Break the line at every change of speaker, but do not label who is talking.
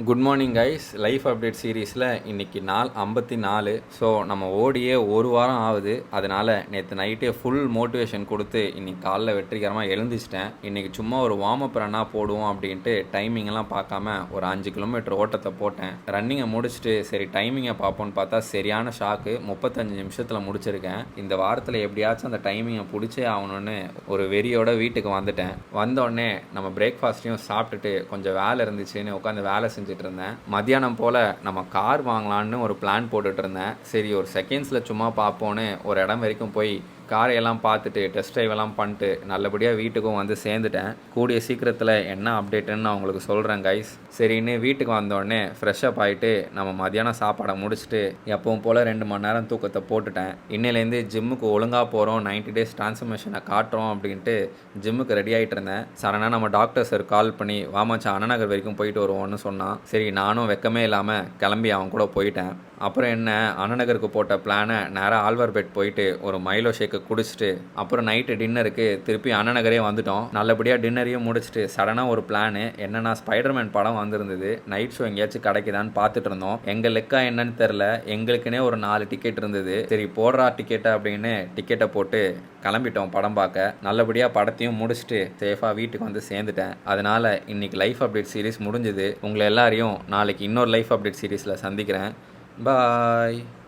Good morning guys. Life update சீரீஸில் இன்றைக்கி நாள் 54. ஸோ நம்ம ஓடியே ஒரு வாரம் ஆகுது. அதனால் நேற்று நைட்டே ஃபுல் மோட்டிவேஷன் கொடுத்து இன்றைக்கி காலைல வெற்றிகரமாக எழுந்திச்சிட்டேன். இன்றைக்கி சும்மா ஒரு வார்ம் அப் ரன்னாக போடுவோம் அப்படின்ட்டு டைமிங்கெல்லாம் பார்க்காம ஒரு 5 கிலோமீட்டர் ஓட்டத்தை போட்டேன். ரன்னிங்கை முடிச்சுட்டு சரி டைமிங்கை பார்ப்போன்னு பார்த்தா சரியான ஷாக்கு. 35 நிமிஷத்தில் முடிச்சிருக்கேன். இந்த வாரத்தில் எப்படியாச்சும் அந்த டைமிங்கை பிடிச்சே ஆகணும்னு ஒரு வெறியோட வீட்டுக்கு வந்துட்டேன். வந்தோடனே நம்ம பிரேக்ஃபாஸ்ட்டையும் சாப்பிட்டுட்டு கொஞ்சம் வேலை இருந்துச்சுன்னு உட்காந்து வேலை செஞ்சுட்டு இருந்தேன். மத்தியானம் போல் நம்ம கார் வாங்கலான்னு ஒரு பிளான் போட்டுட்டு இருந்தேன். சரி ஒரு செகண்ட்ஸில் சும்மா பார்ப்போன்னு ஒரு இடம் வரைக்கும் போய் காரையெல்லாம் பார்த்துட்டு டெஸ்ட் ட்ரைவ் எல்லாம் பண்ணிட்டு நல்லபடியாக வீட்டுக்கும் வந்து சேர்ந்துட்டேன். கூடிய சீக்கிரத்தில் என்ன அப்டேட்டுன்னு நான் உங்களுக்கு சொல்கிறேன் கைஸ். சரின்னு வீட்டுக்கு வந்தோடனே ஃப்ரெஷ்ஷப் ஆகிட்டு நம்ம மதியானம் சாப்பாடை முடிச்சுட்டு எப்பவும் போல் 2 மணி நேரம் தூக்கத்தை போட்டுட்டேன். இன்னிலேருந்து ஜிம்முக்கு ஒழுங்காக போகிறோம், 90 டேஸ் ட்ரான்ஸ்ஃபர்மேஷனை காட்டுறோம் அப்படின்ட்டு ஜிம்முக்கு ரெடி ஆகிட்டு இருந்தேன். சடனாக நம்ம டாக்டர் சார் கால் பண்ணி வாமாச்சா அண்ணநகர் வரைக்கும் போயிட்டு வருவோன்னு சொன்னான். சரி நானும் வெக்கமே இல்லாமல் கிளம்பி அவன் கூட போயிட்டேன். அப்புறம் என்ன, அண்ணநகருக்கு போட்ட பிளானை நேராக ஆழ்வார்பேட் போயிட்டு ஒரு மைலோ ஷேக்கு குடிச்சிட்டு அப்புறம் நைட்டு டின்னருக்கு திருப்பி அண்ணநகரே வந்துட்டோம். நல்லபடியாக டின்னரையும் முடிச்சுட்டு சடனாக ஒரு பிளானு என்னென்னா, ஸ்பைடர்மேன் படம் வந்திருந்தது. நைட் ஷோ எங்கேயாச்சும் கிடைக்குதான்னு பார்த்துட்டு இருந்தோம். எங்கள் லெக்கா என்னன்னு தெரில, எங்களுக்குன்னே ஒரு 4 டிக்கெட் இருந்தது. சரி போடுறா டிக்கெட்டை அப்படின்னு டிக்கெட்டை போட்டு கிளம்பிட்டோம் படம் பார்க்க. நல்லபடியாக படத்தையும் முடிச்சுட்டு சேஃபாக வீட்டுக்கு வந்து சேர்ந்துட்டேன். அதனால் இன்றைக்கி லைஃப் அப்டேட் சீரீஸ் முடிஞ்சுது. உங்களை எல்லாரையும் நாளைக்கு இன்னொரு லைஃப் அப்டேட் சீரீஸில் சந்திக்கிறேன். Bye.